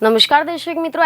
નમસ્કાર દર્શક મિત્રો,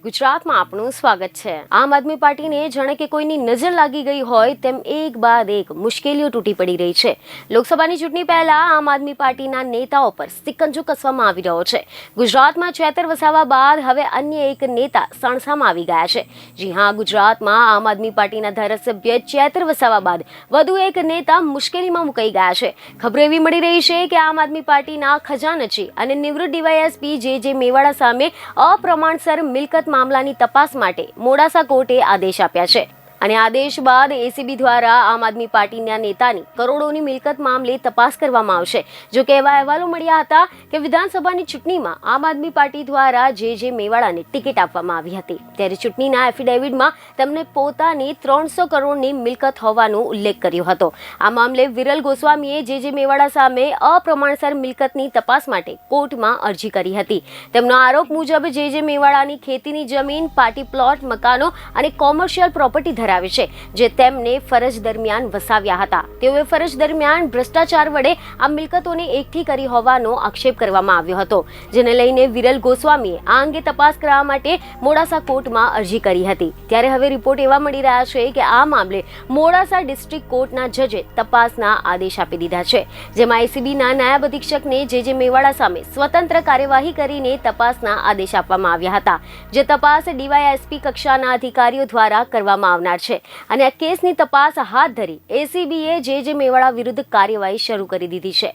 @ગુજરાતમાં આપનું સ્વાગત છે। આમ આદમી પાર્ટીને જાણે કે કોઈની નજર લાગી ગઈ હોય તેમ એક બાદ એક મુશ્કેલીઓ તૂટી પડી રહી છે। લોકસભાની ચૂંટણી પહેલા આમ આદમી પાર્ટીના નેતાઓ પર સિકંજો કસવામાં આવી રહ્યો છે। ગુજરાતમાં ચેતર વસાવા બાદ હવે અન્ય એક નેતા સણસામાં આવી ગયા છે। જી હા, ગુજરાતમાં આમ આદમી પાર્ટીના ધારાસભ્ય ચેતર વસાવા બાદ વધુ એક નેતા મુશ્કેલીમાં મુકાઈ ગયા છે। ખબરો એવી મળી રહી છે કે આમ આદમી પાર્ટીના ખજાનચી અને નિવૃત્ત ડીવાયએસપી જે મેવાડા સામે અપ્રમાણસર મિલકત મામલાની તપાસ માટે મોડાસા કોર્ટે આદેશ આપ્યા છે અને આદેશ બાદ એસીબી દ્વારા આમ આદમી પાર્ટીના નેતાની કરોડોની મિલકત મામલે તપાસ કરવામાં આવશે। જો કે એવા અહેવાલો મળ્યા હતા કે વિધાનસભાની ચૂંટણીમાં આમ આદમી પાર્ટી દ્વારા જે મેવાડાને ટિકિટ આપવામાં આવી હતી ત્યારે ચૂંટણીના એફિડેવિટમાં તેમણે પોતાની 300 કરોડની મિલકત હોવાનો ઉલ્લેખ કર્યો હતો। આ મામલે વિરલ ગોસ્વામીએ જે મેવાડા સામે અપ્રમાણસર મિલકતની તપાસ માટે કોર્ટમાં અરજી કરી હતી। તેમનો આરોપ મુજબ જે મેવાડાની ખેતીની જમીન, પાર્ટી પ્લોટ, મકાનો અને કોમર્શિયલ પ્રોપર્ટી ધરાવે છે જે તેમને ફરજ દરમિયાન વસાવ્યા હતા। તેઓએ ફરજ દરમિયાન ભ્રષ્ટાચાર વડે આ મિલકતોને એકઠી કરી હોવાનો આક્ષેપ કરવામાં આવ્યો હતો, જેને લઈને વિરલ ગોસ્વામીએ આ અંગે તપાસ કરવા માટે મોડાસા કોર્ટમાં અરજી કરી હતી। ત્યારે હવે રિપોર્ટ એવા મળી રહ્યા છે કે આ મામલે મોડાસા ડિસ્ટ્રિક્ટ કોર્ટના જજે તપાસના આદેશ આપી દીધા છે, જેમાં એસીબીના નાયબ અધિક્ષકને જે મેવાડા સામે સ્વતંત્ર કાર્યવાહી કરીને તપાસના આદેશ આપવામાં આવ્યા હતા, જે તપાસ ડીવાયએસપી કક્ષાના અધિકારીઓ દ્વારા કરવામાં આવનાર છે અને આ કેસની તપાસ હાથ ધરી એસીબીએ જે મેવાડા વિરુદ્ધ કાર્યવાહી શરૂ કરી દીધી છે।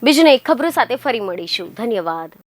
બીજી એક ખબરો સાથે ફરી મળીશું। ધન્યવાદ।